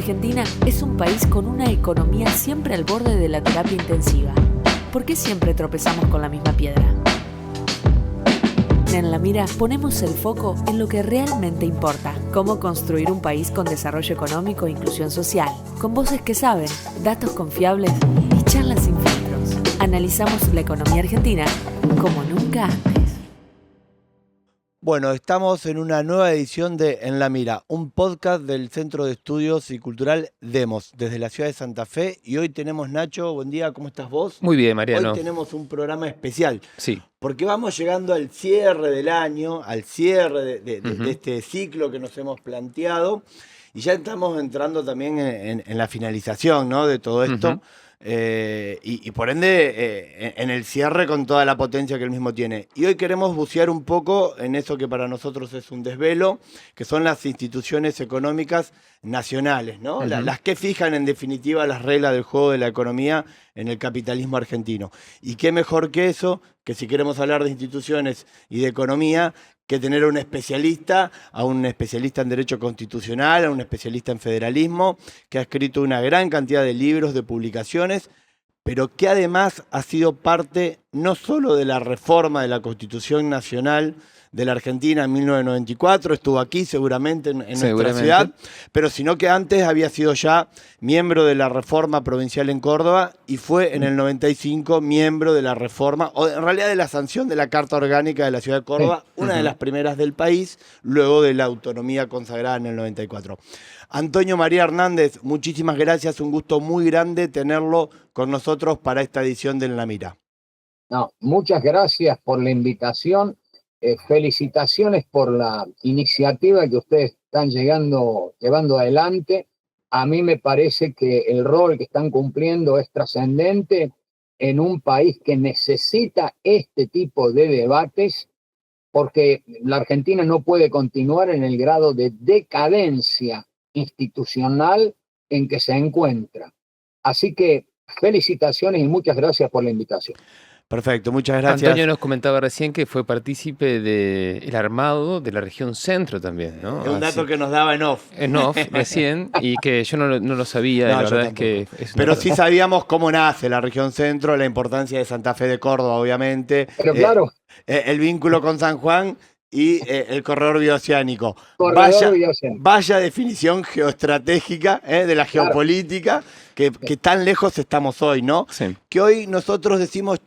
Argentina es un país con una economía siempre al borde de la terapia intensiva. ¿Por qué siempre tropezamos con la misma piedra? En La Mira ponemos el foco en lo que realmente importa: cómo construir un país con desarrollo económico e inclusión social, con voces que saben, datos confiables y charlas sin filtros. Analizamos la economía argentina como nunca antes. Bueno, estamos en una nueva edición de En la Mira, un podcast del Centro de Estudios y Cultural Demos, desde la ciudad de Santa Fe. Y hoy tenemos, Nacho, buen día, ¿cómo estás vos? Muy bien, Mariano. Hoy tenemos un programa especial. Sí. Porque vamos llegando al cierre del año, al cierre de este ciclo que nos hemos planteado. Y ya estamos entrando también en la finalización, ¿no?, de todo esto. Y por ende en el cierre con toda la potencia que él mismo tiene. Y hoy queremos bucear un poco en eso que para nosotros es un desvelo, que son las instituciones económicas nacionales, ¿no? Las que fijan en definitiva las reglas del juego de la economía en el capitalismo argentino. Y qué mejor que eso, que si queremos hablar de instituciones y de economía, que tener a un especialista en Derecho Constitucional, a un especialista en federalismo, que ha escrito una gran cantidad de libros, de publicaciones, pero que además ha sido parte no solo de la reforma de la Constitución Nacional de la Argentina en 1994, estuvo aquí seguramente en nuestra ciudad, pero sino que antes había sido ya miembro de la reforma provincial en Córdoba y fue en el 95 miembro de la reforma, o en realidad de la sanción de la Carta Orgánica de la ciudad de Córdoba, una de las primeras del país, luego de la autonomía consagrada en el 94. Antonio María Hernández, muchísimas gracias, un gusto muy grande tenerlo con nosotros para esta edición de En la Mira. No, muchas gracias por la invitación. Felicitaciones por la iniciativa que ustedes están llevando adelante. A mí me parece que el rol que están cumpliendo es trascendente en un país que necesita este tipo de debates, porque la Argentina no puede continuar en el grado de decadencia institucional en que se encuentra. Así que felicitaciones y muchas gracias por la invitación. Perfecto, muchas gracias. Antonio nos comentaba recién que fue partícipe del armado de la región centro también, ¿no? Es un dato que nos daba en off. En off, recién, y que yo no lo sabía, la verdad es que... Pero sí sabíamos cómo nace la región centro, la importancia de Santa Fe de Córdoba, obviamente. Pero claro. El vínculo con San Juan y el corredor bioceánico. Vaya definición geoestratégica de la geopolítica, que tan lejos estamos hoy, ¿no? Sí. Que hoy nosotros decimos,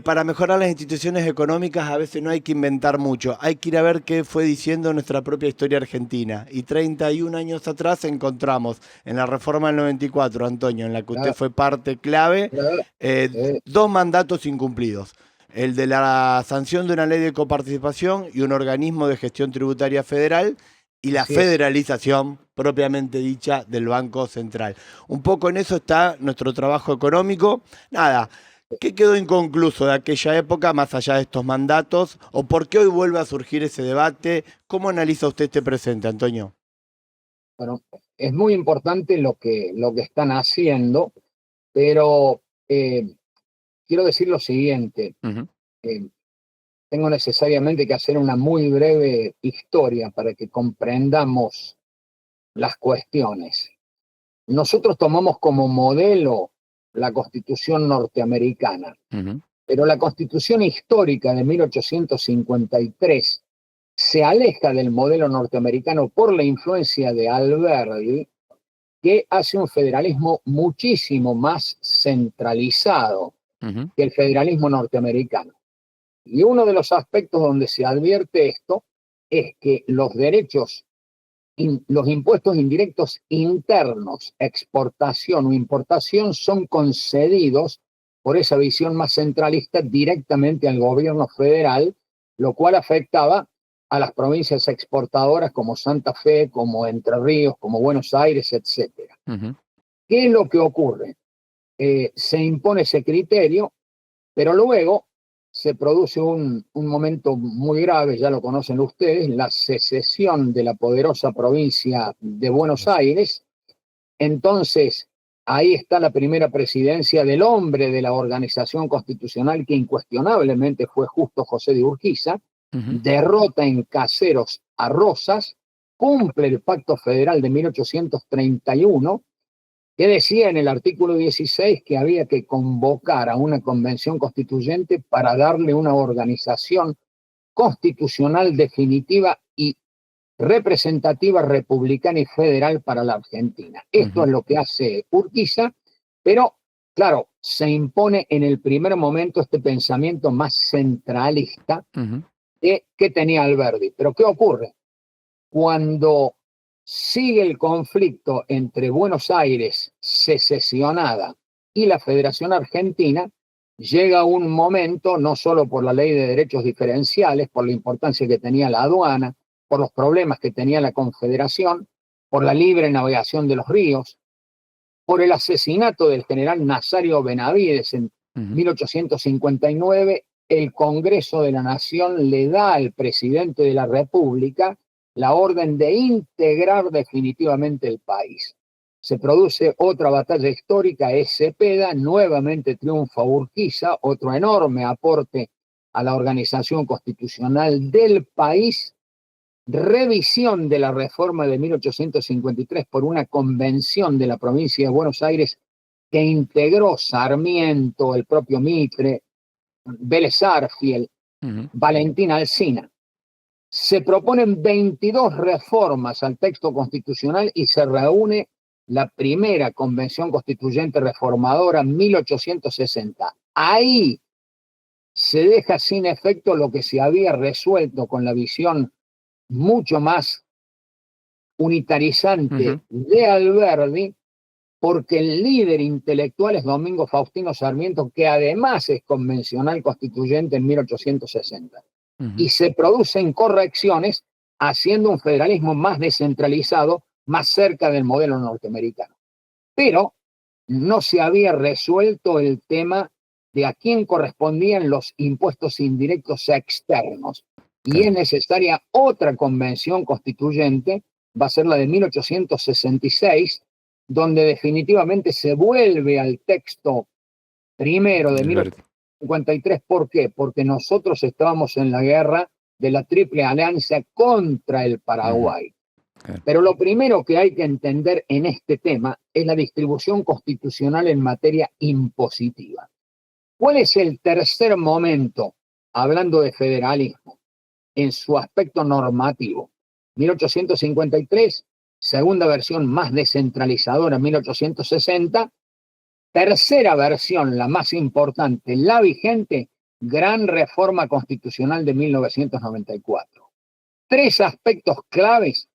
para mejorar las instituciones económicas a veces no hay que inventar mucho, hay que ir a ver qué fue diciendo nuestra propia historia argentina. Y 31 años atrás encontramos en la reforma del 94, Antonio, en la que usted fue parte clave, dos mandatos incumplidos. El de la sanción de una ley de coparticipación y un organismo de gestión tributaria federal, y la federalización propiamente dicha del Banco Central. Un poco en eso está nuestro trabajo económico. Nada, ¿qué quedó inconcluso de aquella época más allá de estos mandatos? ¿O por qué hoy vuelve a surgir ese debate? ¿Cómo analiza usted este presente, Antonio? Bueno, es muy importante lo que están haciendo, pero quiero decir lo siguiente. Tengo necesariamente que hacer una muy breve historia para que comprendamos las cuestiones. Nosotros tomamos como modelo la Constitución norteamericana, pero la Constitución histórica de 1853 se aleja del modelo norteamericano por la influencia de Alberti, que hace un federalismo muchísimo más centralizado que el federalismo norteamericano. Y uno de los aspectos donde se advierte esto es que los derechos, los impuestos indirectos internos, exportación o importación, son concedidos por esa visión más centralista directamente al gobierno federal, lo cual afectaba a las provincias exportadoras como Santa Fe, como Entre Ríos, como Buenos Aires, etc. ¿Qué es lo que ocurre? Se impone ese criterio, pero luego se produce un momento muy grave, ya lo conocen ustedes, la secesión de la poderosa provincia de Buenos Aires. Entonces, ahí está la primera presidencia del hombre de la organización constitucional, que incuestionablemente fue Justo José de Urquiza, derrota en Caseros a Rosas, cumple el Pacto Federal de 1831, que decía en el artículo 16 que había que convocar a una convención constituyente para darle una organización constitucional definitiva y representativa, republicana y federal para la Argentina. Esto es lo que hace Urquiza, pero claro, se impone en el primer momento este pensamiento más centralista que tenía Alberdi. Pero ¿qué ocurre? Cuando sigue el conflicto entre Buenos Aires secesionada y la Federación Argentina, llega un momento, no solo por la ley de derechos diferenciales, por la importancia que tenía la aduana, por los problemas que tenía la Confederación, por la libre navegación de los ríos, por el asesinato del general Nazario Benavides en 1859, el Congreso de la Nación le da al presidente de la República la orden de integrar definitivamente el país. Se produce otra batalla histórica, es Cepeda, nuevamente triunfa Urquiza, otro enorme aporte a la organización constitucional del país, revisión de la reforma de 1853 por una convención de la provincia de Buenos Aires que integró Sarmiento, el propio Mitre, Vélez Arfiel, Valentín Alsina. Se proponen 22 reformas al texto constitucional y se reúne la primera convención constituyente reformadora en 1860. Ahí se deja sin efecto lo que se había resuelto con la visión mucho más unitarizante de Alberdi, porque el líder intelectual es Domingo Faustino Sarmiento, que además es convencional constituyente en 1860. Y se producen correcciones haciendo un federalismo más descentralizado, más cerca del modelo norteamericano. Pero no se había resuelto el tema de a quién correspondían los impuestos indirectos externos. Y es necesaria otra convención constituyente, va a ser la de 1866, donde definitivamente se vuelve al texto primero de 1853. ¿Por qué? Porque nosotros estábamos en la guerra de la Triple Alianza contra el Paraguay. Pero lo primero que hay que entender en este tema es la distribución constitucional en materia impositiva. ¿Cuál es el tercer momento, hablando de federalismo, en su aspecto normativo? 1853, segunda versión más descentralizadora, 1860, tercera versión, la más importante, la vigente, gran reforma constitucional de 1994. Tres aspectos claves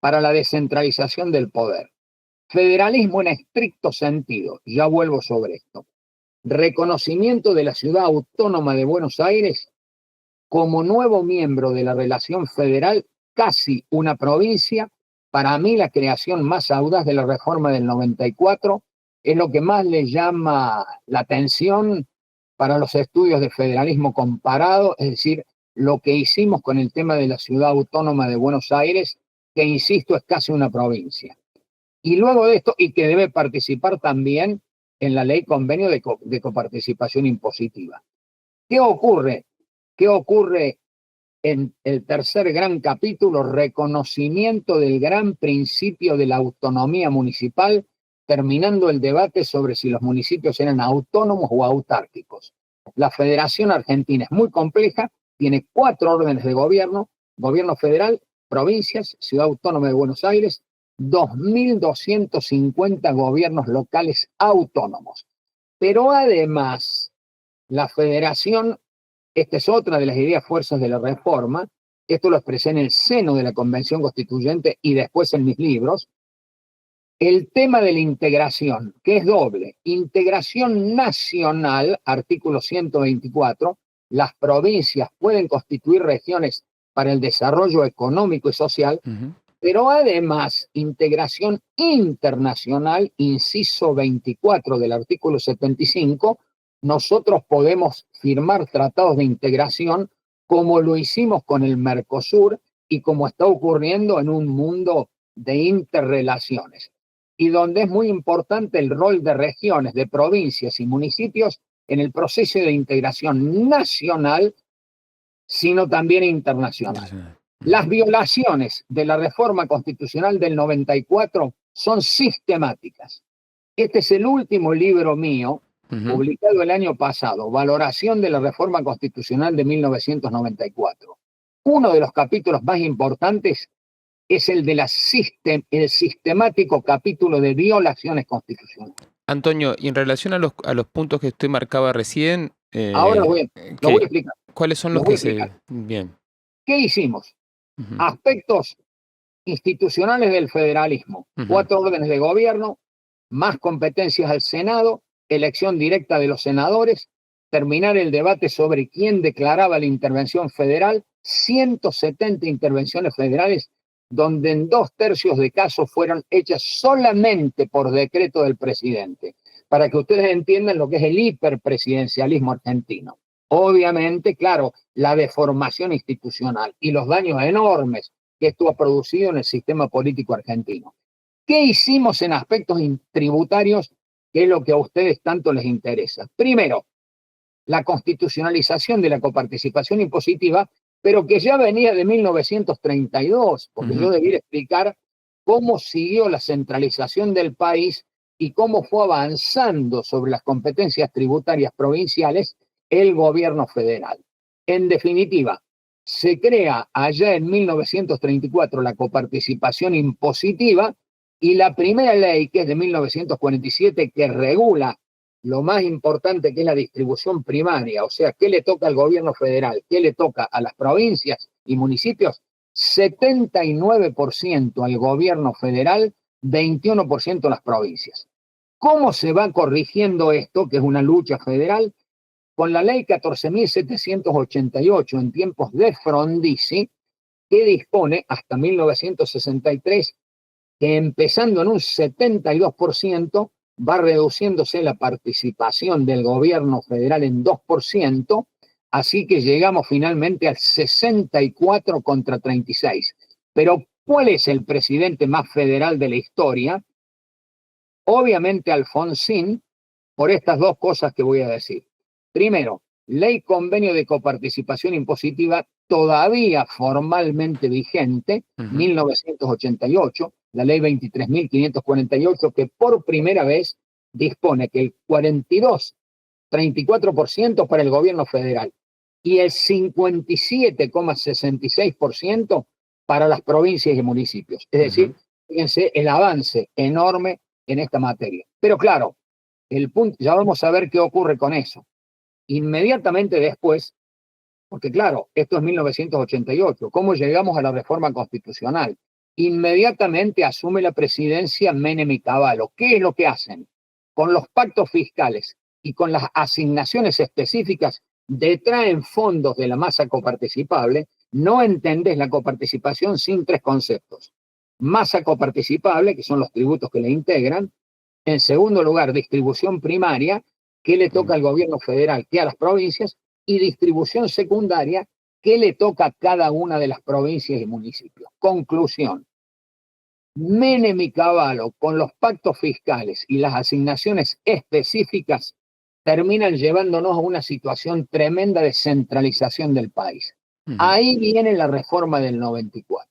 para la descentralización del poder. Federalismo en estricto sentido, ya vuelvo sobre esto. Reconocimiento de la ciudad autónoma de Buenos Aires como nuevo miembro de la relación federal, casi una provincia. Para mí la creación más audaz de la reforma del 94 es lo que más le llama la atención para los estudios de federalismo comparado, es decir, lo que hicimos con el tema de la ciudad autónoma de Buenos Aires, que insisto es casi una provincia. Y luego de esto, y que debe participar también en la ley convenio de coparticipación impositiva. ¿Qué ocurre? ¿Qué ocurre en el tercer gran capítulo? Reconocimiento del gran principio de la autonomía municipal, terminando el debate sobre si los municipios eran autónomos o autárquicos. La Federación Argentina es muy compleja, tiene 4 órdenes de gobierno: gobierno federal, provincias, Ciudad Autónoma de Buenos Aires, 2.250 gobiernos locales autónomos. Pero además, la Federación, esta es otra de las ideas fuerzas de la reforma, esto lo expresé en el seno de la Convención Constituyente y después en mis libros, el tema de la integración, que es doble. Integración nacional, artículo 124, las provincias pueden constituir regiones para el desarrollo económico y social, pero además integración internacional, inciso 24 del artículo 75, nosotros podemos firmar tratados de integración como lo hicimos con el Mercosur y como está ocurriendo en un mundo de interrelaciones, y donde es muy importante el rol de regiones, de provincias y municipios en el proceso de integración nacional, sino también internacional. Las violaciones de la reforma constitucional del 94 son sistemáticas. Este es el último libro mío, publicado el año pasado, Valoración de la Reforma Constitucional de 1994. Uno de los capítulos más importantes es el de el sistemático capítulo de violaciones constitucionales. Antonio, y en relación a los puntos que usted marcaba recién, ahora lo voy a explicar. ¿Cuáles son los que se...? Bien. ¿Qué hicimos? Aspectos institucionales del federalismo, 4 órdenes de gobierno, más competencias al Senado, elección directa de los senadores, terminar el debate sobre quién declaraba la intervención federal, 170 intervenciones federales, donde en 2/3 de casos fueron hechas solamente por decreto del presidente, para que ustedes entiendan lo que es el hiperpresidencialismo argentino. Obviamente, claro, la deformación institucional y los daños enormes que esto ha producido en el sistema político argentino. ¿Qué hicimos en aspectos tributarios, que es lo que a ustedes tanto les interesa? Primero, la constitucionalización de la coparticipación impositiva, pero que ya venía de 1932, porque yo debiera explicar cómo siguió la centralización del país y cómo fue avanzando sobre las competencias tributarias provinciales el gobierno federal. En definitiva, se crea allá en 1934 la coparticipación impositiva y la primera ley, que es de 1947, que regula lo más importante, que es la distribución primaria, o sea, ¿qué le toca al gobierno federal? ¿Qué le toca a las provincias y municipios? 79% al gobierno federal, 21% a las provincias. ¿Cómo se va corrigiendo esto, que es una lucha federal? Con la ley 14.788 en tiempos de Frondizi, que dispone hasta 1963 que empezando en un 72%, va reduciéndose la participación del gobierno federal en 2%, así que llegamos finalmente al 64 contra 36. Pero, ¿cuál es el presidente más federal de la historia? Obviamente Alfonsín, por estas dos cosas que voy a decir. Primero, ley convenio de coparticipación impositiva todavía formalmente vigente, 1988, la ley 23.548, que por primera vez dispone que el 34% para el gobierno federal y el 57,66% para las provincias y municipios. Es decir, fíjense el avance enorme en esta materia. Pero claro, el punto, ya vamos a ver qué ocurre con eso. Inmediatamente después, porque claro, esto es 1988, ¿cómo llegamos a la reforma constitucional? Inmediatamente asume la presidencia Menem y Cavallo. ¿Qué es lo que hacen? Con los pactos fiscales y con las asignaciones específicas, detraen fondos de la masa coparticipable. No entendés la coparticipación sin 3 conceptos. Masa coparticipable, que son los tributos que le integran. En segundo lugar, distribución primaria, que le toca al gobierno federal, que a las provincias, y distribución secundaria, que le toca a cada una de las provincias y municipios. Conclusión. Menem y Cavallo, con los pactos fiscales y las asignaciones específicas, terminan llevándonos a una situación tremenda de centralización del país. Ahí viene la reforma del 94.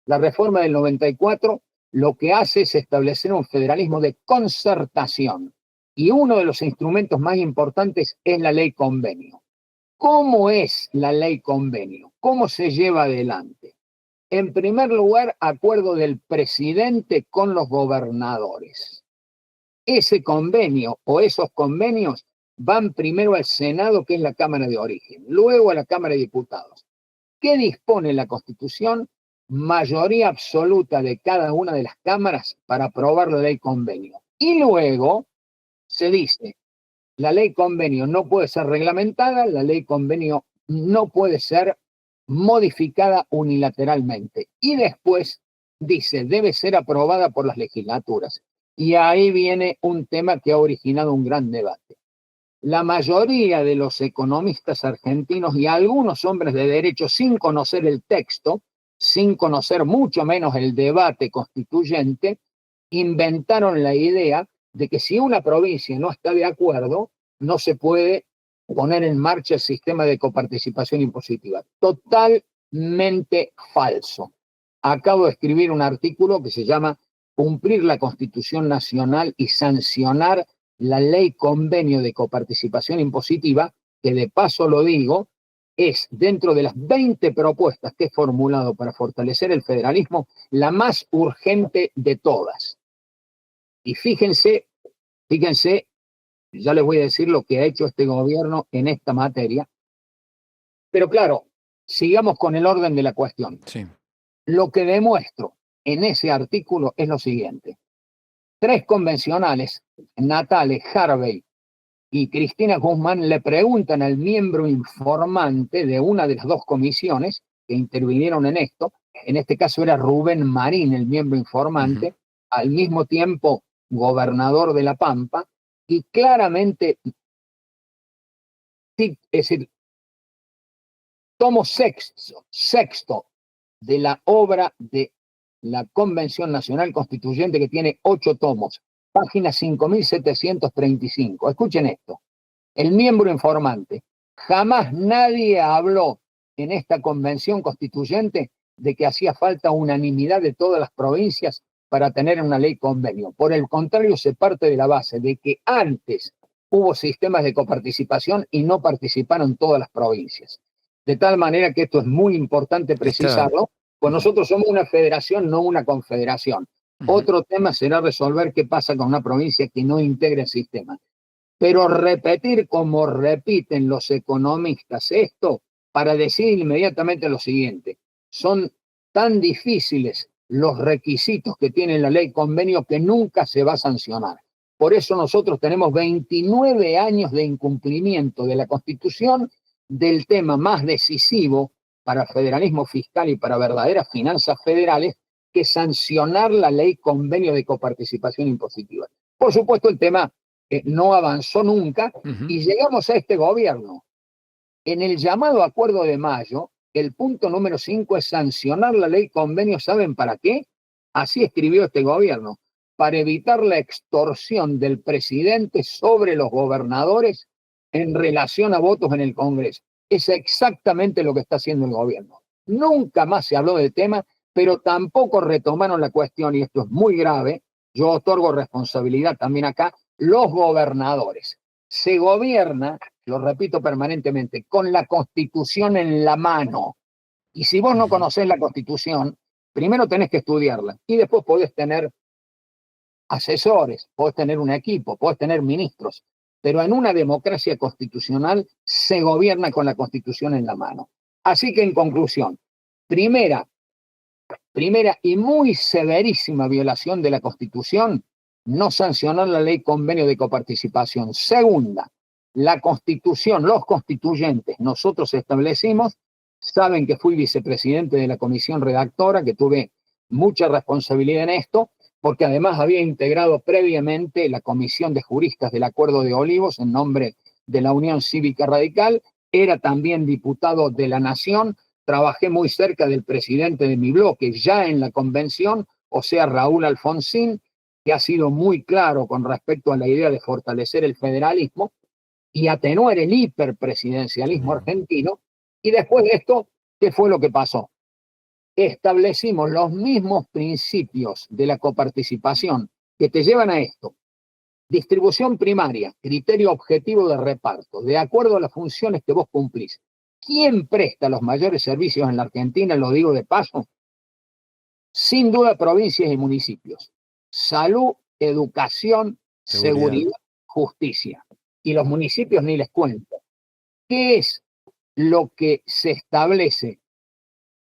La reforma del 94 lo que hace es establecer un federalismo de concertación. Y uno de los instrumentos más importantes es la ley convenio. ¿Cómo es la ley convenio? ¿Cómo se lleva adelante? En primer lugar, acuerdo del presidente con los gobernadores. Ese convenio o esos convenios van primero al Senado, que es la Cámara de origen, luego a la Cámara de Diputados. ¿Qué dispone la Constitución? Mayoría absoluta de cada una de las cámaras para aprobar la ley convenio. Y luego se dice, la ley convenio no puede ser reglamentada, la ley convenio no puede ser modificada unilateralmente. Y después dice, debe ser aprobada por las legislaturas. Y ahí viene un tema que ha originado un gran debate. La mayoría de los economistas argentinos y algunos hombres de derecho, sin conocer el texto, sin conocer mucho menos el debate constituyente, inventaron la idea de que si una provincia no está de acuerdo, no se puede poner en marcha el sistema de coparticipación impositiva. Total totalmente falso. Acabo de escribir un artículo que se llama Cumplir la Constitución Nacional y sancionar la ley convenio de coparticipación impositiva, que de paso lo digo, es dentro de las 20 propuestas que he formulado para fortalecer el federalismo, la más urgente de todas. Y fíjense, ya les voy a decir lo que ha hecho este gobierno en esta materia, pero claro, sigamos con el orden de la cuestión. Sí. Lo que demuestro en ese artículo es lo siguiente. 3 convencionales, Natale, Harvey y Cristina Guzmán, le preguntan al miembro informante de una de las 2 comisiones que intervinieron en esto, en este caso era Rubén Marín, el miembro informante, al mismo tiempo gobernador de La Pampa, y claramente, es decir, tomo sexto de la obra de la Convención Nacional Constituyente, que tiene 8 tomos, página 5735. Escuchen esto. El miembro informante: jamás nadie habló en esta Convención Constituyente de que hacía falta unanimidad de todas las provincias para tener una ley convenio. Por el contrario, se parte de la base de que antes hubo sistemas de coparticipación y no participaron todas las provincias. De tal manera que esto es muy importante precisarlo, pues nosotros somos una federación, no una confederación. Otro tema será resolver qué pasa con una provincia que no integra el sistema. Pero repetir como repiten los economistas esto, para decir inmediatamente lo siguiente: son tan difíciles los requisitos que tiene la ley convenio que nunca se va a sancionar. Por eso nosotros tenemos 29 años de incumplimiento de la Constitución, del tema más decisivo para el federalismo fiscal y para verdaderas finanzas federales, que sancionar la ley convenio de coparticipación impositiva. Por supuesto, el tema no avanzó nunca y llegamos a este gobierno. En el llamado Acuerdo de Mayo, el punto número 5 es sancionar la ley convenio. ¿Saben para qué? Así escribió este gobierno: para evitar la extorsión del presidente sobre los gobernadores en relación a votos en el Congreso. Es exactamente lo que está haciendo el gobierno. Nunca más se habló del tema, pero tampoco retomaron la cuestión, y esto es muy grave. Yo otorgo responsabilidad también acá. Los gobernadores. Se gobierna, lo repito permanentemente, con la Constitución en la mano. Y si vos no conocés la Constitución, primero tenés que estudiarla y después podés tener asesores, podés tener un equipo, podés tener ministros. Pero en una democracia constitucional se gobierna con la Constitución en la mano. Así que, en conclusión, primera y muy severísima violación de la Constitución: no sancionar la ley convenio de coparticipación. Segunda, la Constitución, los constituyentes, nosotros establecimos, saben que fui vicepresidente de la comisión redactora, que tuve mucha responsabilidad en esto, porque además había integrado previamente la comisión de juristas del Acuerdo de Olivos en nombre de la Unión Cívica Radical, era también diputado de la Nación, trabajé muy cerca del presidente de mi bloque ya en la convención, o sea, Raúl Alfonsín, que ha sido muy claro con respecto a la idea de fortalecer el federalismo y atenuar el hiperpresidencialismo argentino. Y después de esto, ¿qué fue lo que pasó? Establecimos los mismos principios de la coparticipación que te llevan a esto: distribución primaria, criterio objetivo de reparto, de acuerdo a las funciones que vos cumplís. ¿Quién presta los mayores servicios en la Argentina? Lo digo de paso. Sin duda, provincias y municipios. Salud, educación, seguridad, justicia. Y los municipios ni les cuento. ¿Qué es lo que se establece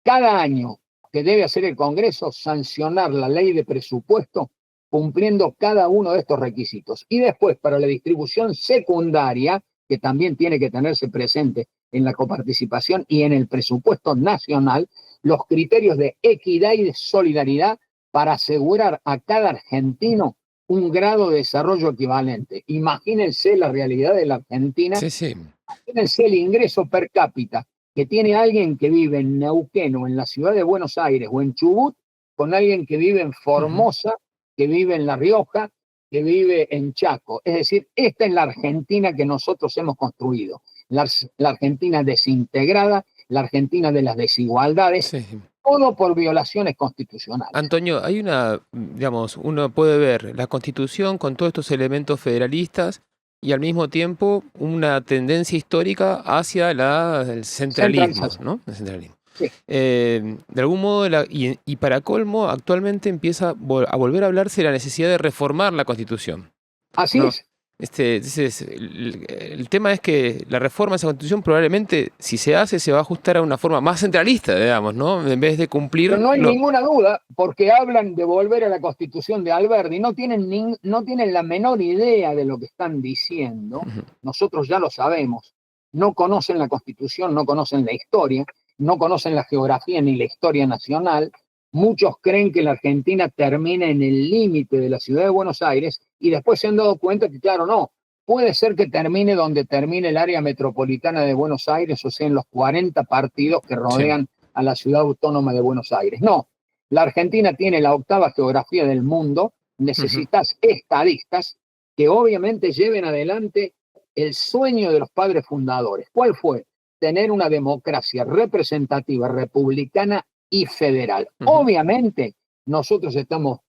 cada año que debe hacer el Congreso? Sancionar la ley de presupuesto cumpliendo cada uno de estos requisitos. Y después, para la distribución secundaria, que también tiene que tenerse presente en la coparticipación y en el presupuesto nacional, los criterios de equidad y de solidaridad para asegurar a cada argentino un grado de desarrollo equivalente. Imagínense la realidad de la Argentina. Sí. Imagínense el ingreso per cápita que tiene alguien que vive en Neuquén o en la ciudad de Buenos Aires o en Chubut, con alguien que vive en Formosa, que vive en La Rioja, que vive en Chaco. Es decir, esta es la Argentina que nosotros hemos construido. La Argentina desintegrada, la Argentina de las desigualdades, Sí. todo por violaciones constitucionales. Antonio, hay uno puede ver la Constitución con todos estos elementos federalistas y al mismo tiempo una tendencia histórica hacia el centralismo, ¿no? El centralismo. Sí. De algún modo, y para colmo, actualmente empieza a volver a hablarse de la necesidad de reformar la Constitución. Así ¿no? es. El tema es que la reforma de esa Constitución probablemente, si se hace, se va a ajustar a una forma más centralista, digamos, ¿no? En vez de cumplir... Pero no hay ninguna duda, porque hablan de volver a la Constitución de Alberdi, no tienen la menor idea de lo que están diciendo. Nosotros ya lo sabemos. No conocen la Constitución, no conocen la historia, no conocen la geografía ni la historia nacional. Muchos creen que la Argentina termina en el límite de la ciudad de Buenos Aires y después se han dado cuenta que, claro, no, puede ser que termine donde termine el área metropolitana de Buenos Aires, o sea, en los 40 partidos que rodean a la ciudad autónoma de Buenos Aires. No, la Argentina tiene la 8ª geografía del mundo, necesitas estadistas que obviamente lleven adelante el sueño de los padres fundadores. ¿Cuál fue? Tener una democracia representativa, republicana y federal. Obviamente, nosotros estamos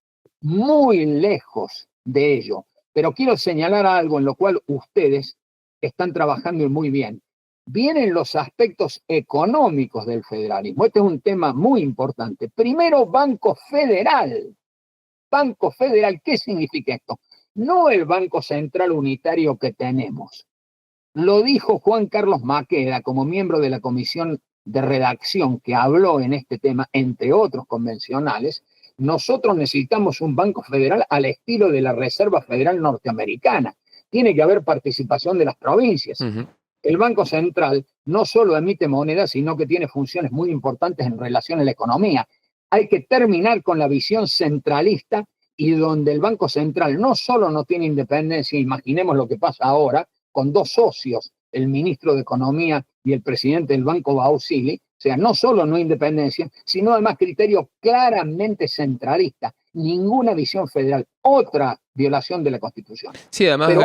muy lejos de ello, pero quiero señalar algo en lo cual ustedes están trabajando muy bien. Vienen los aspectos económicos del federalismo. Este es un tema muy importante. Primero, Banco Federal. Banco Federal, ¿qué significa esto? No el Banco Central Unitario que tenemos. Lo dijo Juan Carlos Maqueda como miembro de la comisión de redacción que habló en este tema, entre otros convencionales. Nosotros necesitamos un Banco Federal al estilo de la Reserva Federal Norteamericana. Tiene que haber participación de las provincias. El Banco Central no solo emite moneda, sino que tiene funciones muy importantes en relación a la economía. Hay que terminar con la visión centralista y donde el Banco Central no solo no tiene independencia, imaginemos lo que pasa ahora, con 2 socios, el ministro de Economía y el presidente del Banco Bausili, o sea, no solo no independencia, sino además criterio claramente centralista, ninguna visión federal, otra violación de la Constitución. Sí, además, pero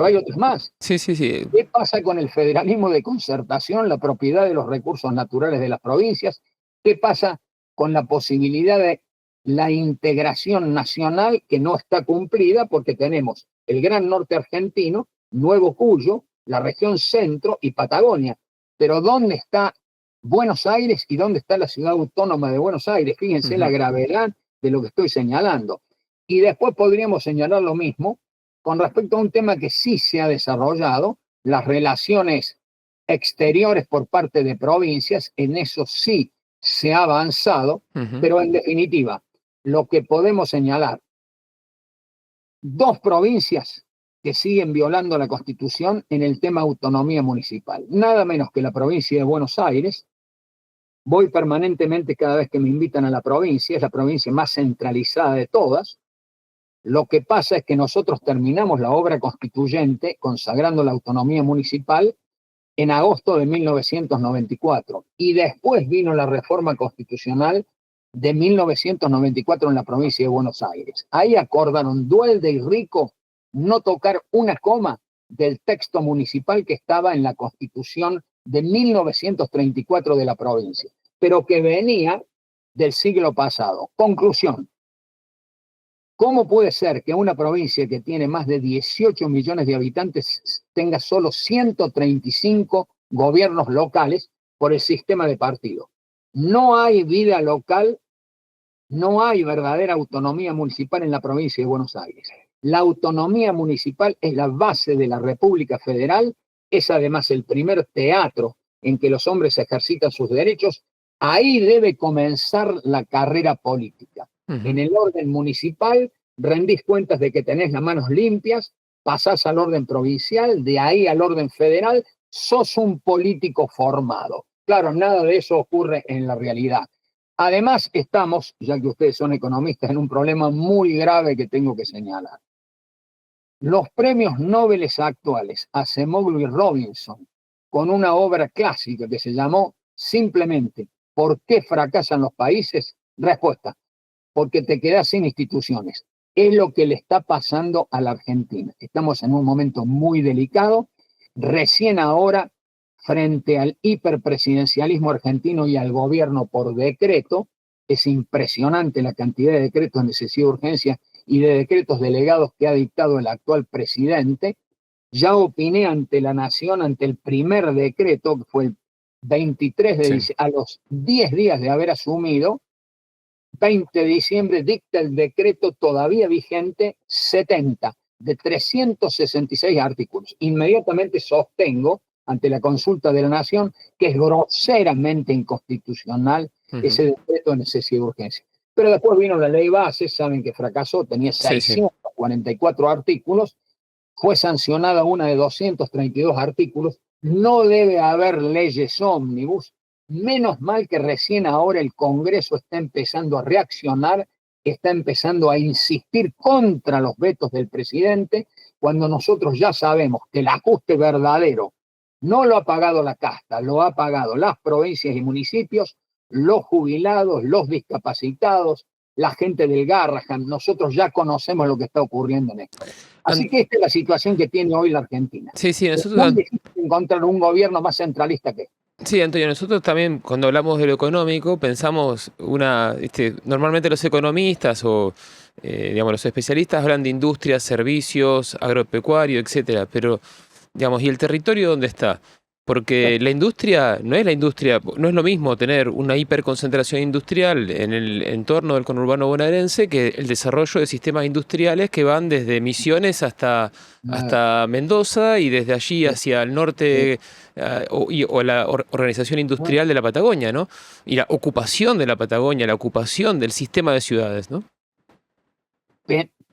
hay otras más. Sí. ¿Qué pasa con el federalismo de concertación, la propiedad de los recursos naturales de las provincias? ¿Qué pasa con la posibilidad de la integración nacional que no está cumplida porque tenemos el Gran Norte argentino, Nuevo Cuyo, la región centro y Patagonia? Pero ¿dónde está Buenos Aires y dónde está la ciudad autónoma de Buenos Aires? Fíjense la gravedad de lo que estoy señalando. Y después podríamos señalar lo mismo con respecto a un tema que sí se ha desarrollado, las relaciones exteriores por parte de provincias. En eso sí se ha avanzado, pero en definitiva, lo que podemos señalar, 2 provincias que siguen violando la Constitución en el tema autonomía municipal. Nada menos que la provincia de Buenos Aires. Voy permanentemente cada vez que me invitan a la provincia, es la provincia más centralizada de todas. Lo que pasa es que nosotros terminamos la obra constituyente consagrando la autonomía municipal en agosto de 1994 y después vino la reforma constitucional de 1994 en la provincia de Buenos Aires. Ahí acordaron Duhalde y Rico no tocar una coma del texto municipal que estaba en la Constitución de 1934 de la provincia, pero que venía del siglo pasado. Conclusión. ¿Cómo puede ser que una provincia que tiene más de 18 millones de habitantes tenga solo 135 gobiernos locales por el sistema de partido? No hay vida local, no hay verdadera autonomía municipal en la provincia de Buenos Aires. La autonomía municipal es la base de la República Federal, es además el primer teatro en que los hombres ejercitan sus derechos. Ahí debe comenzar la carrera política. En el orden municipal rendís cuentas de que tenés las manos limpias, pasás al orden provincial, de ahí al orden federal, sos un político formado. Claro, nada de eso ocurre en la realidad. Además, estamos, ya que ustedes son economistas, en un problema muy grave que tengo que señalar. Los premios Nobel actuales, Acemoglu y Robinson, con una obra clásica que se llamó simplemente ¿por qué fracasan los países? Respuesta, porque te quedas sin instituciones. Es lo que le está pasando a la Argentina. Estamos en un momento muy delicado. Recién ahora frente al hiperpresidencialismo argentino y al gobierno por decreto. Es impresionante la cantidad de decretos de necesidad de urgencia y de decretos delegados que ha dictado el actual presidente. Ya opiné ante la Nación, ante el primer decreto, que fue el 23 de diciembre, a los 10 días de haber asumido, 20 de diciembre, dicta el decreto todavía vigente 70, de 366 artículos. Inmediatamente sostengo, ante la consulta de la Nación, que es groseramente inconstitucional ese decreto de necesidad de urgencia. Pero después vino la ley base, saben que fracasó, tenía 644 artículos, fue sancionada una de 232 artículos, no debe haber leyes ómnibus. Menos mal que recién ahora el Congreso está empezando a reaccionar, está empezando a insistir contra los vetos del presidente, cuando nosotros ya sabemos que el ajuste verdadero no lo ha pagado la casta, lo ha pagado las provincias y municipios, los jubilados, los discapacitados, la gente del Garrahan. Nosotros ya conocemos lo que está ocurriendo en esto. Así que esta es la situación que tiene hoy la Argentina. Nosotros... Es muy difícil encontrar un gobierno más centralista que este. Sí, Antonio, nosotros también cuando hablamos de lo económico pensamos normalmente los economistas o digamos los especialistas hablan de industria, servicios, agropecuario, etcétera, pero digamos, ¿y el territorio dónde está? Porque la industria, no es lo mismo tener una hiperconcentración industrial en el entorno del conurbano bonaerense que el desarrollo de sistemas industriales que van desde Misiones hasta Mendoza y desde allí hacia el norte o la organización industrial de la Patagonia, ¿no? Y la ocupación de la Patagonia, la ocupación del sistema de ciudades, ¿no?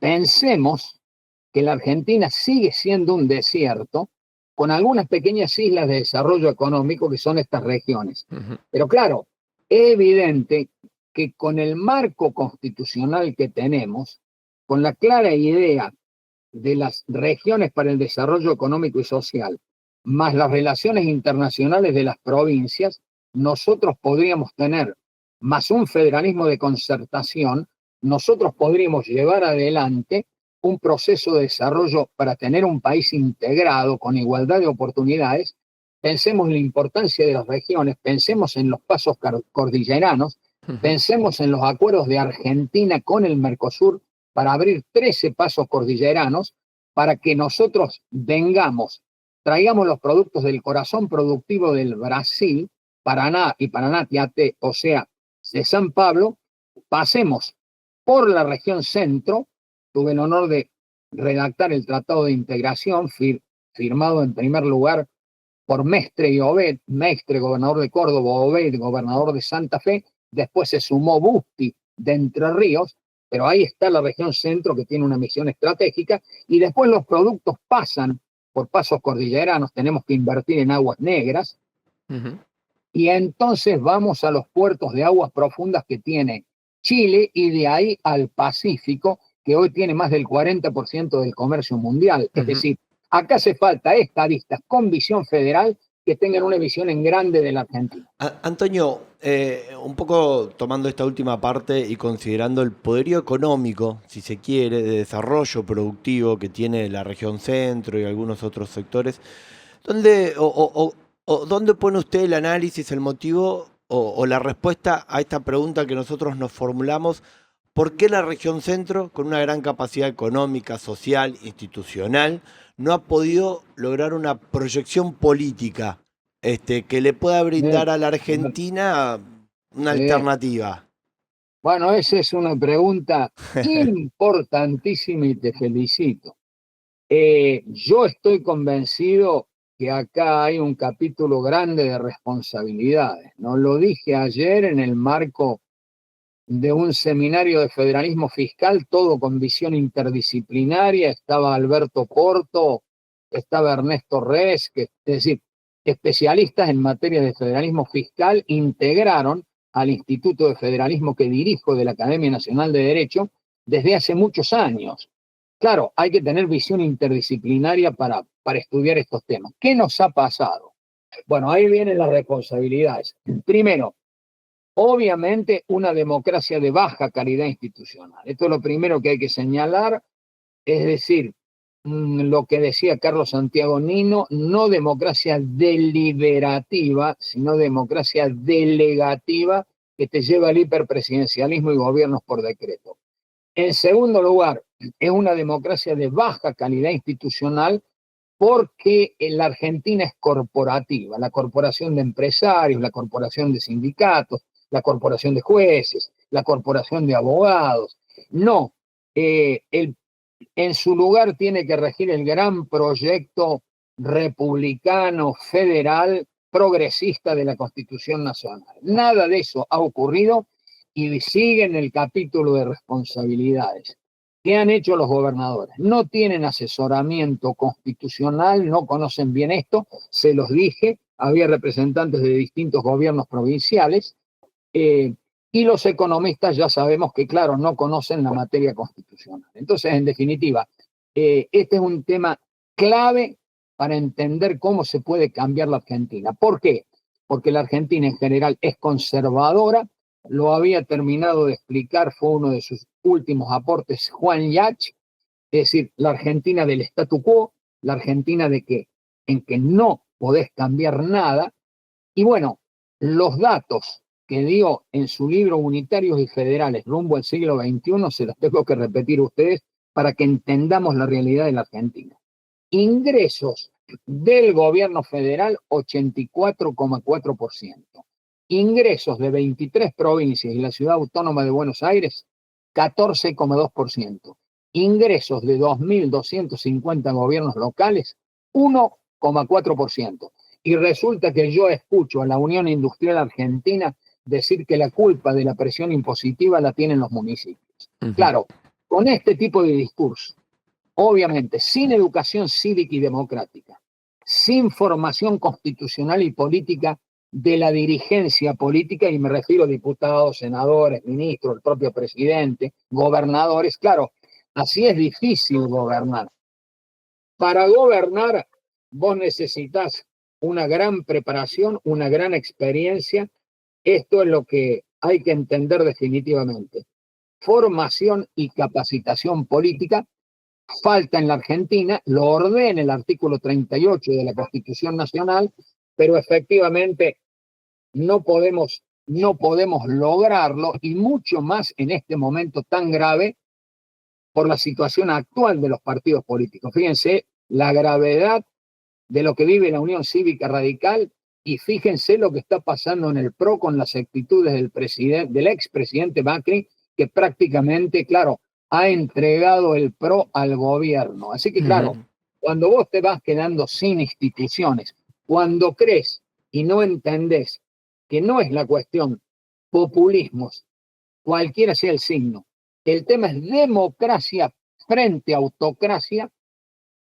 Pensemos que la Argentina sigue siendo un desierto, con algunas pequeñas islas de desarrollo económico que son estas regiones. Pero claro, es evidente que con el marco constitucional que tenemos, con la clara idea de las regiones para el desarrollo económico y social, más las relaciones internacionales de las provincias, nosotros podríamos tener, más un federalismo de concertación, nosotros podríamos llevar adelante un proceso de desarrollo para tener un país integrado con igualdad de oportunidades. Pensemos en la importancia de las regiones, pensemos en los pasos cordilleranos, pensemos en los acuerdos de Argentina con el Mercosur para abrir 13 pasos cordilleranos para que nosotros traigamos los productos del corazón productivo del Brasil, Paraná y Paraná-Tiaté, o sea, de San Pablo, pasemos por la región centro. Tuve el honor de redactar el Tratado de Integración, firmado en primer lugar por Mestre y Obed, Mestre, gobernador de Córdoba, Obed, gobernador de Santa Fe, después se sumó Busti de Entre Ríos, pero ahí está la región centro que tiene una misión estratégica, y después los productos pasan por pasos cordilleranos, tenemos que invertir en aguas negras, y entonces vamos a los puertos de aguas profundas que tiene Chile, y de ahí al Pacífico, que hoy tiene más del 40% del comercio mundial. Es decir, acá hace falta estadistas con visión federal que tengan una visión en grande de la Argentina. Antonio, un poco tomando esta última parte y considerando el poderío económico, si se quiere, de desarrollo productivo que tiene la región centro y algunos otros sectores, ¿dónde pone usted el análisis, el motivo o la respuesta a esta pregunta que nosotros nos formulamos? ¿Por qué la región centro, con una gran capacidad económica, social, institucional, no ha podido lograr una proyección política que le pueda brindar a la Argentina una alternativa? Bueno, esa es una pregunta importantísima y te felicito. Yo estoy convencido que acá hay un capítulo grande de responsabilidades. No lo dije ayer en el marco de un seminario de federalismo fiscal, todo con visión interdisciplinaria. Estaba Alberto Porto, estaba Ernesto Res, es decir, especialistas en materia de federalismo fiscal, integraron al Instituto de Federalismo que dirijo de la Academia Nacional de Derecho desde hace muchos años. Claro, hay que tener visión interdisciplinaria para estudiar estos temas. ¿Qué nos ha pasado? Bueno, ahí vienen las responsabilidades. Primero, obviamente una democracia de baja calidad institucional. Esto es lo primero que hay que señalar, es decir, lo que decía Carlos Santiago Nino, no democracia deliberativa, sino democracia delegativa que te lleva al hiperpresidencialismo y gobiernos por decreto. En segundo lugar, es una democracia de baja calidad institucional porque la Argentina es corporativa, la corporación de empresarios, la corporación de sindicatos, la corporación de jueces, la corporación de abogados. No, en su lugar tiene que regir el gran proyecto republicano, federal, progresista de la Constitución Nacional. Nada de eso ha ocurrido y sigue en el capítulo de responsabilidades. ¿Qué han hecho los gobernadores? No tienen asesoramiento constitucional, no conocen bien esto, se los dije, había representantes de distintos gobiernos provinciales, y los economistas ya sabemos que, claro, no conocen la materia constitucional. Entonces, en definitiva, este es un tema clave para entender cómo se puede cambiar la Argentina. ¿Por qué? Porque la Argentina en general es conservadora, lo había terminado de explicar, fue uno de sus últimos aportes Juan Yach, es decir, la Argentina del statu quo, la Argentina en que no podés cambiar nada. Y bueno, los datos que dio en su libro Unitarios y Federales rumbo al siglo XXI, se los tengo que repetir a ustedes para que entendamos la realidad de la Argentina. Ingresos del gobierno federal, 84,4%. Ingresos de 23 provincias y la ciudad autónoma de Buenos Aires, 14,2%. Ingresos de 2.250 gobiernos locales, 1,4%. Y resulta que yo escucho a la Unión Industrial Argentina decir que la culpa de la presión impositiva la tienen los municipios. Claro, con este tipo de discurso, obviamente, sin educación cívica y democrática, sin formación constitucional y política de la dirigencia política, y me refiero a diputados, senadores, ministros, el propio presidente, gobernadores, claro, así es difícil gobernar. Para gobernar, vos necesitas una gran preparación, una gran experiencia. Esto es lo que hay que entender definitivamente. Formación y capacitación política falta en la Argentina, lo ordena el artículo 38 de la Constitución Nacional, pero efectivamente no podemos lograrlo, y mucho más en este momento tan grave por la situación actual de los partidos políticos. Fíjense la gravedad de lo que vive la Unión Cívica Radical, y fíjense lo que está pasando en el PRO con las actitudes del expresidente Macri, que prácticamente, claro, ha entregado el PRO al gobierno. Así que, claro, cuando vos te vas quedando sin instituciones, cuando crees y no entendés que no es la cuestión populismos, cualquiera sea el signo, el tema es democracia frente a autocracia,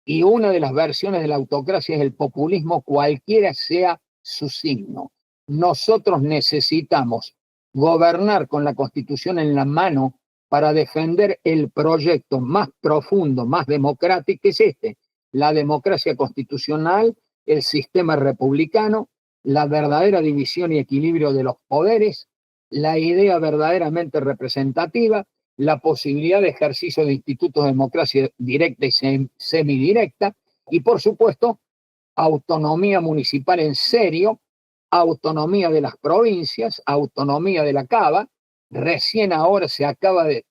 y una de las versiones de la autocracia es el populismo, cualquiera sea su signo. Nosotros necesitamos gobernar con la Constitución en la mano para defender el proyecto más profundo, más democrático, que es la democracia constitucional, el sistema republicano, la verdadera división y equilibrio de los poderes, la idea verdaderamente representativa, la posibilidad de ejercicio de institutos de democracia directa y semidirecta, y por supuesto, autonomía municipal en serio, autonomía de las provincias, autonomía de la Cava. Recién ahora se acaba de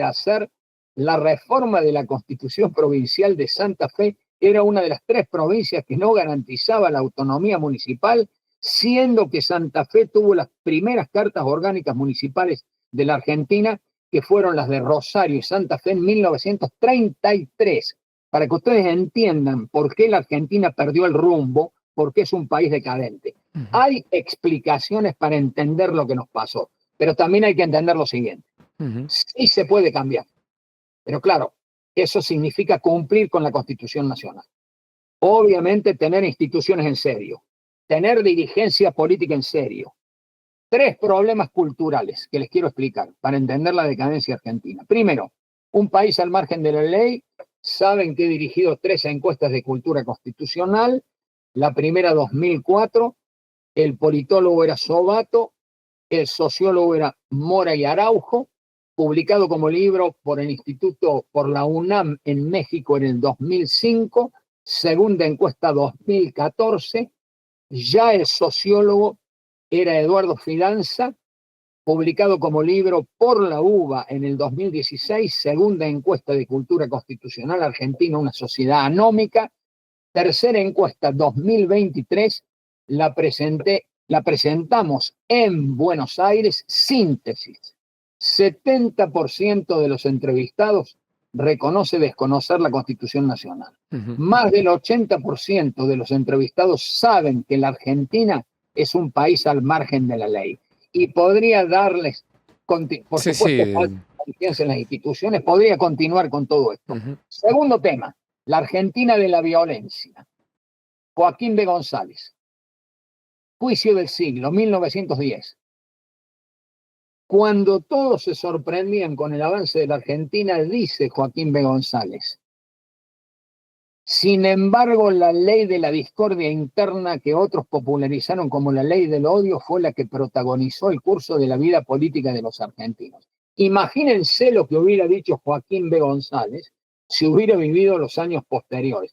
hacer la reforma de la Constitución Provincial de Santa Fe. Era una de las 3 provincias que no garantizaba la autonomía municipal, siendo que Santa Fe tuvo las primeras cartas orgánicas municipales de la Argentina, que fueron las de Rosario y Santa Fe en 1933. Para que ustedes entiendan por qué la Argentina perdió el rumbo, porque es un país decadente. Hay explicaciones para entender lo que nos pasó, pero también hay que entender lo siguiente. Sí se puede cambiar, pero claro, eso significa cumplir con la Constitución Nacional. Obviamente tener instituciones en serio, tener dirigencia política en serio. 3 problemas culturales que les quiero explicar para entender la decadencia argentina. Primero, un país al margen de la ley. Saben que he dirigido 3 encuestas de cultura constitucional. La primera, 2004, el politólogo era Sobato, el sociólogo era Mora y Araujo, publicado como libro por el Instituto, por la UNAM en México en el 2005, segunda encuesta 2014, ya el sociólogo era Eduardo Fidanza, publicado como libro por la UBA en el 2016, segunda encuesta de cultura constitucional argentina, una sociedad anómica, tercera encuesta 2023, la presentamos en Buenos Aires, síntesis. 70% de los entrevistados reconoce desconocer la Constitución Nacional. Más del 80% de los entrevistados saben que la Argentina es un país al margen de la ley. Y podría darles, por supuesto, confianza en las instituciones, podría continuar con todo esto. Segundo tema, la Argentina de la violencia. Joaquín B. González. Juicio del siglo, 1910. Cuando todos se sorprendían con el avance de la Argentina, dice Joaquín B. González: sin embargo, la ley de la discordia interna que otros popularizaron como la ley del odio fue la que protagonizó el curso de la vida política de los argentinos. Imagínense lo que hubiera dicho Joaquín B. González si hubiera vivido los años posteriores.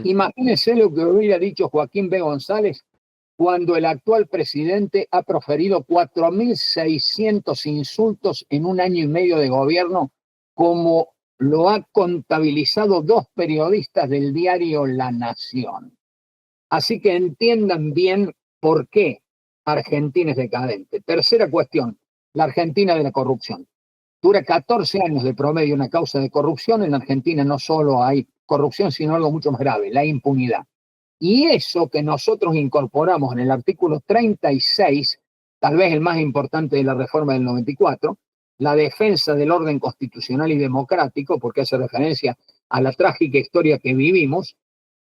Imagínense lo que hubiera dicho Joaquín B. González cuando el actual presidente ha proferido 4.600 insultos en un año y medio de gobierno, como lo ha contabilizado 2 periodistas del diario La Nación. Así que entiendan bien por qué Argentina es decadente. Tercera cuestión, la Argentina de la corrupción. Dura 14 años de promedio una causa de corrupción. En Argentina no solo hay corrupción, sino algo mucho más grave, la impunidad. Y eso que nosotros incorporamos en el artículo 36, tal vez el más importante de la reforma del 94, la defensa del orden constitucional y democrático, porque hace referencia a la trágica historia que vivimos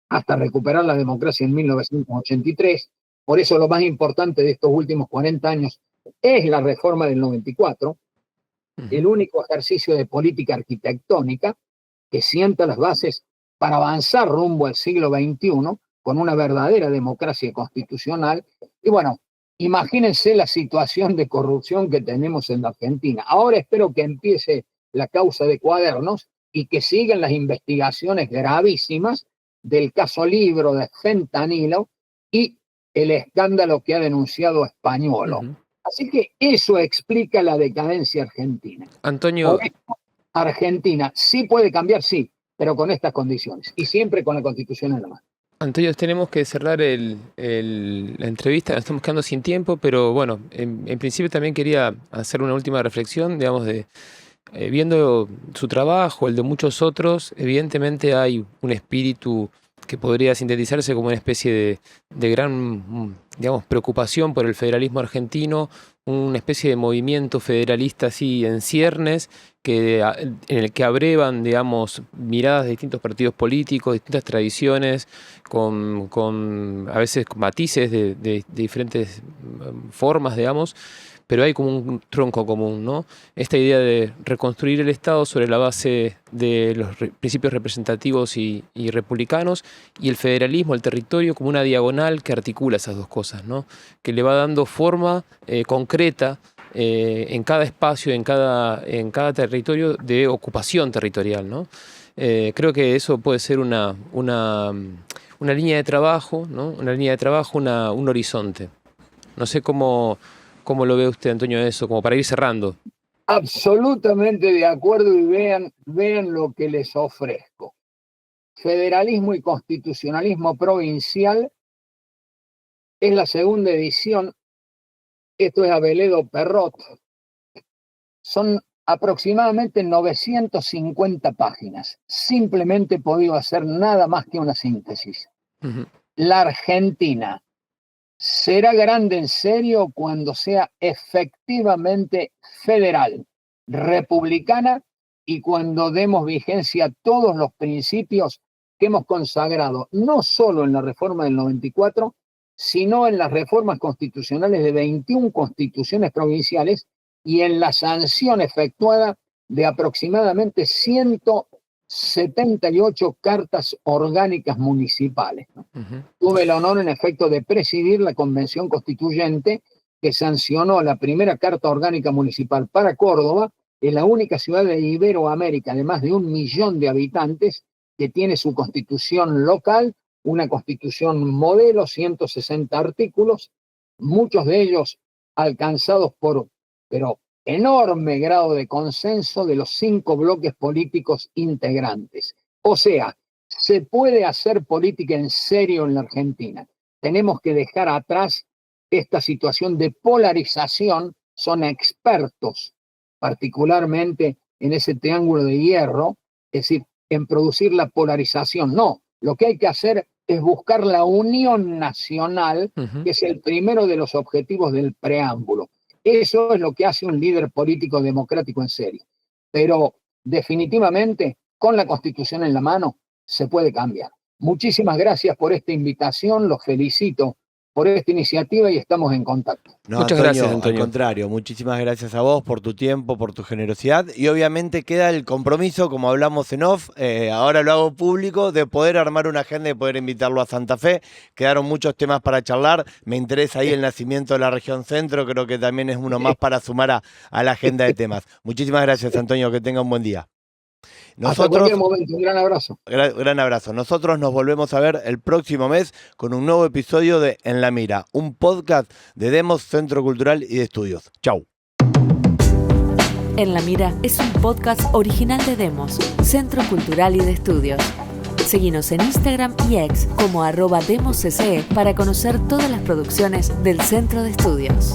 hasta recuperar la democracia en 1983. Por eso lo más importante de estos últimos 40 años es la reforma del 94, el único ejercicio de política arquitectónica que sienta las bases para avanzar rumbo al siglo XXI con una verdadera democracia constitucional. Y bueno, imagínense la situación de corrupción que tenemos en la Argentina. Ahora espero que empiece la causa de Cuadernos y que sigan las investigaciones gravísimas del caso Libro de fentanilo y el escándalo que ha denunciado Españolo. Así que eso explica la decadencia argentina. Antonio. Por eso, Argentina sí puede cambiar, sí, pero con estas condiciones y siempre con la Constitución en la mano. Antonio, tenemos que cerrar la entrevista, nos estamos quedando sin tiempo, pero bueno, en principio también quería hacer una última reflexión, digamos, viendo su trabajo, el de muchos otros. Evidentemente hay un espíritu que podría sintetizarse como una especie de gran, digamos, preocupación por el federalismo argentino, una especie de movimiento federalista así en ciernes, en el que abrevan, digamos, miradas de distintos partidos políticos, distintas tradiciones, con a veces matices de diferentes formas, digamos, pero hay como un tronco común, ¿no? Esta idea de reconstruir el Estado sobre la base de los principios representativos y republicanos, y el federalismo, el territorio, como una diagonal que articula esas dos cosas, ¿no? Que le va dando forma concreta en cada espacio, en cada territorio de ocupación territorial, ¿no? Creo que eso puede ser una línea de trabajo, ¿no? Una línea de trabajo, un horizonte. No sé cómo lo ve usted, Antonio, eso, como para ir cerrando. Absolutamente de acuerdo, y vean lo que les ofrezco. Federalismo y constitucionalismo provincial es la segunda edición. Esto es Aveledo Perrot. Son aproximadamente 950 páginas. Simplemente he podido hacer nada más que una síntesis. La Argentina será grande en serio cuando sea efectivamente federal, republicana, y cuando demos vigencia a todos los principios que hemos consagrado, no solo en la reforma del 94, sino en las reformas constitucionales de 21 constituciones provinciales y en la sanción efectuada de aproximadamente 178 cartas orgánicas municipales. Tuve el honor, en efecto, de presidir la Convención Constituyente que sancionó la primera Carta Orgánica Municipal para Córdoba es la única ciudad de Iberoamérica de más de 1 millón de habitantes que tiene su constitución local, una constitución modelo, 160 artículos, muchos de ellos alcanzados por, pero enorme grado de consenso de los 5 bloques políticos integrantes. O sea, se puede hacer política en serio en la Argentina. Tenemos que dejar atrás esta situación de polarización. Son expertos, particularmente en ese triángulo de hierro, es decir, en producir la polarización. No, lo que hay que hacer es buscar la unión nacional, que es el primero de los objetivos del preámbulo. Eso es lo que hace un líder político democrático en serio. Pero definitivamente, con la Constitución en la mano, se puede cambiar. Muchísimas gracias por esta invitación, los felicito por esta iniciativa y estamos en contacto. No, Muchas gracias, Antonio. Al contrario, muchísimas gracias a vos por tu tiempo, por tu generosidad y obviamente queda el compromiso, como hablamos en off, ahora lo hago público, de poder armar una agenda y poder invitarlo a Santa Fe. Quedaron muchos temas para charlar, me interesa ahí el nacimiento de la región centro, creo que también es uno más para sumar a la agenda de temas. Muchísimas gracias, Antonio, que tenga un buen día. Hasta cualquier momento, un gran abrazo. Gran abrazo. Nosotros nos volvemos a ver el próximo mes con un nuevo episodio de En la Mira, un podcast de Demos, Centro Cultural y de Estudios. Chau. En la Mira es un podcast original de Demos, Centro Cultural y de Estudios. Seguinos en Instagram y X como @demoscce para conocer todas las producciones del Centro de Estudios.